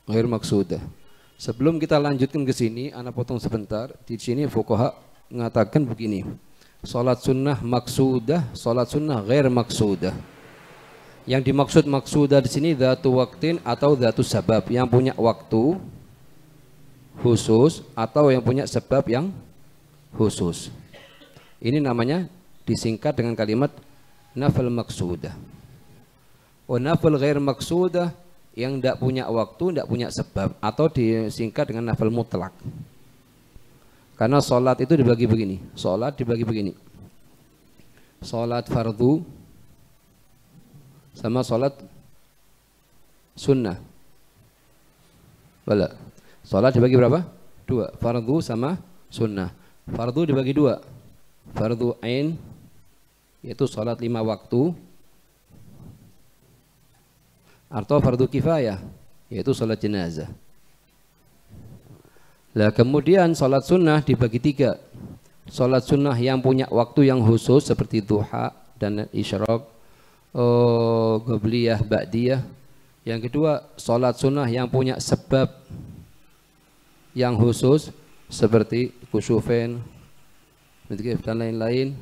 ghair maksudah. Sebelum kita lanjutkan ke sini, ana potong sebentar. Di sini fuqaha mengatakan begini. Salat sunnah maksudah, salat sunnah ghair maksudah. Yang dimaksud maksudah di sini dzatu waqtin atau dzatu sabab, yang punya waktu khusus atau yang punya sebab yang khusus. Ini namanya disingkat dengan kalimat nafal maksudah. Nafal ghair maksudah yang tidak punya waktu, tidak punya sebab, atau disingkat dengan nafal mutlak. Karena sholat itu dibagi begini, sholat dibagi begini, sholat fardu sama sholat sunnah. Bala. Sholat dibagi berapa? Dua, fardu sama sunnah. Fardu dibagi dua, fardu ain yaitu sholat 5 waktu, atau fardu kifayah yaitu sholat jenazah. Lah kemudian sholat sunnah dibagi 3. Sholat sunnah yang punya waktu yang khusus seperti duha dan isyraq, qabliyah, ba'diyah. Yang kedua sholat sunnah yang punya sebab yang khusus seperti kusufen dan lain-lain.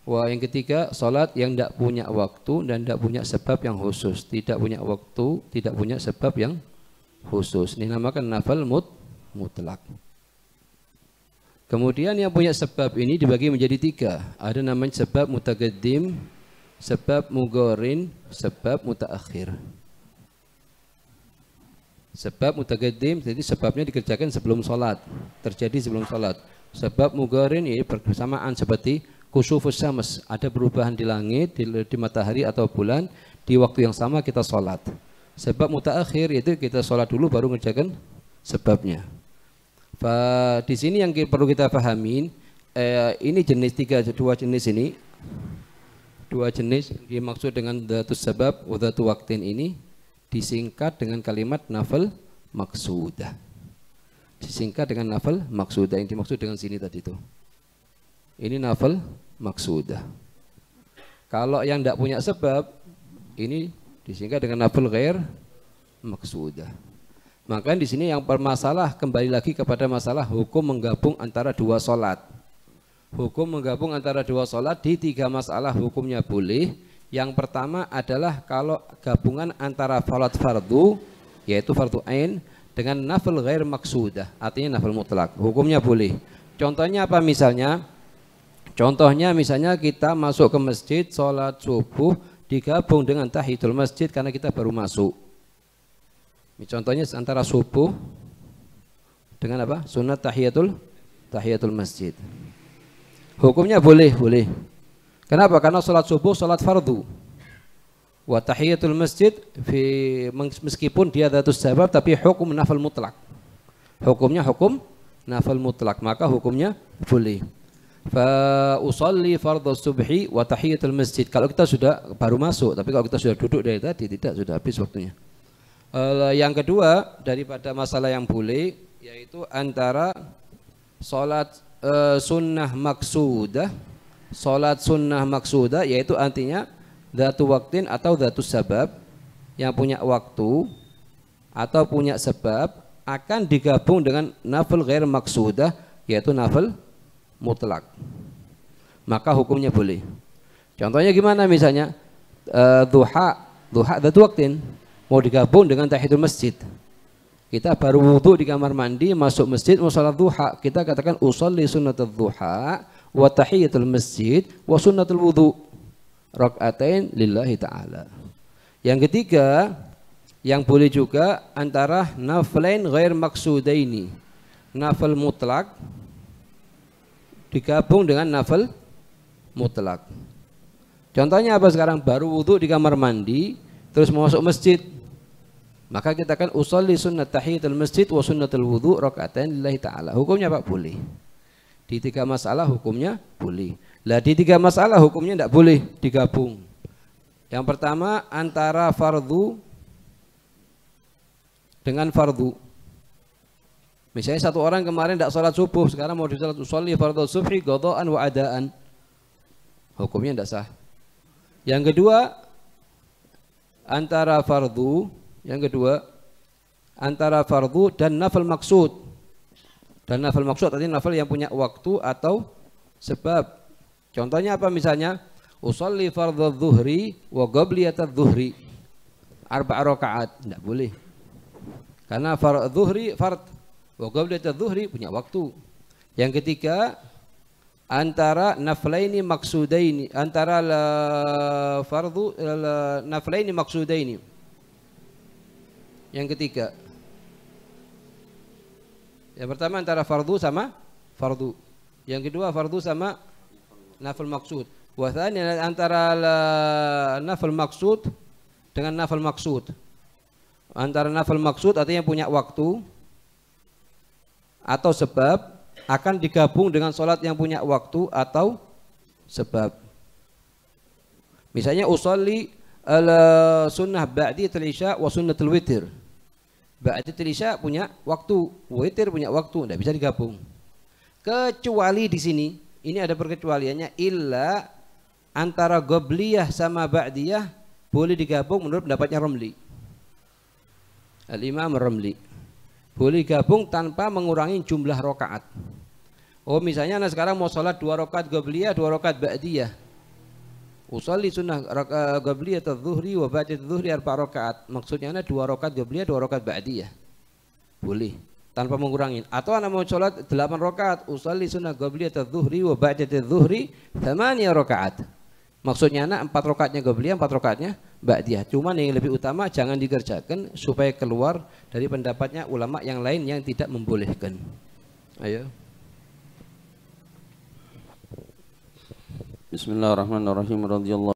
Wah, yang ketiga sholat yang tidak punya waktu dan tidak punya sebab yang khusus, tidak punya waktu, tidak punya sebab yang khusus. Ini namakan nafal mutlak. Kemudian yang punya sebab ini dibagi menjadi 3. Ada namanya sebab mutaqaddim, sebab mugharin, sebab mutaakhir. Sebab mutaqaddim jadi sebabnya dikerjakan sebelum sholat, terjadi sebelum sholat. Sebab mugharin ini bersamaan seperti kusufus syams, ada perubahan di langit, di matahari atau bulan, di waktu yang sama kita sholat. Sebab mutaakhir itu kita sholat dulu baru mengerjakan sebabnya. Di sini yang perlu kita pahamin, ini jenis dua jenis ini, dua jenis dimaksud dengan dhatus sabab wa dhatu waqtin ini disingkat dengan kalimat nafal maksudah. Disingkat dengan nafal maksudah, yang dimaksud dengan sini tadi itu. Ini nafal maksudah. Kalau yang tidak punya sebab, ini disingkat dengan nafal ghair maksudah. Maka di sini yang bermasalah kembali lagi kepada masalah hukum menggabung antara dua solat. Hukum menggabung antara dua solat di 3 masalah hukumnya boleh. Yang pertama adalah kalau gabungan antara salat fardu, yaitu fardu ain, dengan nafal ghair maksudah, artinya nafal mutlak, hukumnya boleh. Contohnya apa misalnya? Contohnya misalnya kita masuk ke masjid, sholat subuh digabung dengan tahiyatul masjid karena kita baru masuk. Contohnya antara subuh dengan apa? Sunat tahiyatul masjid. Hukumnya boleh. Kenapa? Karena sholat subuh sholat fardu. Wa tahiyatul masjid meskipun dia dhatus sabab tapi hukum nafal mutlak. Hukumnya hukum nafal mutlak, maka hukumnya boleh. Fa usalli fardhu subhi wa tahiyatul masjid. Kalau kita sudah baru masuk, tapi kalau kita sudah duduk dari tadi tidak, sudah habis waktunya. Yang kedua daripada masalah yang boleh yaitu antara salat sunnah maksudah. Salat sunnah maksudah yaitu artinya dzatu waqtin atau dzatu sabab, yang punya waktu atau punya sebab akan digabung dengan nafal ghair maksudah yaitu nafal mutlak, maka hukumnya boleh. Contohnya gimana? Misalnya duha dzatu waqtin mau digabung dengan tahiyatul masjid. Kita baru wudu di kamar mandi, masuk masjid mau salat duha, kita katakan usolli sunnatul duha wa tahiyatul masjid wa sunnatul wudu rakaatain lillahi ta'ala. Yang ketiga yang boleh juga antara naflain ghair maksudaini, nafal mutlak digabung dengan nafal mutlak. Contohnya apa sekarang? Baru wudu di kamar mandi terus mau masuk masjid, maka kita akan usolli sunnat tahiyatul masjid wa sunnatul wudu rakaatain lillahi ta'ala. Hukumnya apa? Boleh. Di 3 masalah hukumnya boleh. Lah di 3 masalah hukumnya tidak boleh digabung. Yang pertama antara fardu dengan fardu. Misalnya satu orang kemarin tidak sholat subuh, sekarang mau disalat usolli fardhu subhi qadaan wa adaan. Hukumnya tidak sah. Yang kedua antara fardu, yang kedua antara fardu dan nafil maksud. Dan nafil maksud artinya nafil yang punya waktu atau sebab. Contohnya apa misalnya? Usolli fardhu dhuhri wa qabliyatadz dhuhri 4 rakaat. Tidak boleh. Karena fard dhuhri fard wa qabliyatadz dhuhri punya waktu. Yang ketiga, antara naflaini maksudaini, antara fardhu naflaini maksudaini. Yang ketiga. Yang pertama antara fardu sama fardu. Yang kedua fardu sama nafil maksud. Wa tsani antara nafil maksud dengan nafil maksud. Antara nafil maksud artinya punya waktu atau sebab akan digabung dengan sholat yang punya waktu atau sebab. Misalnya usolli sunnah ba'diyatul isya wa sunnatul witir. Ba'diyatul isya punya waktu, witir punya waktu, tidak bisa digabung. Kecuali di sini, ini ada perkecualiannya, illa antara qabliyah sama ba'diyah boleh digabung menurut pendapatnya Ramli. Al-Imam Ramli. Boleh gabung tanpa mengurangi jumlah rakaat. Oh misalnya anak sekarang mau sholat 2 rakaat qabliyah, 2 rakaat ba'diyah. Usolli sunnah qabliyah adz-dzuhri wa ba'diyah adz-dzuhri 4 rakaat. Maksudnya anak 2 rakaat qabliyah, 2 rakaat ba'diyah. Boleh tanpa mengurangi. Atau anak mau sholat 8 rakaat, usolli sunnah qabliyah adz-dzuhri wa ba'diyah adz-dzuhri 8 rakaat. Maksudnya anak 4 rakaatnya qabliyah, 4 rakaatnya ba'diyah. Cuman yang lebih utama jangan dikerjakan supaya keluar dari pendapatnya ulama yang lain yang tidak membolehkan. Ayo. Bismillahirrahmanirrahim. Radhiyallahu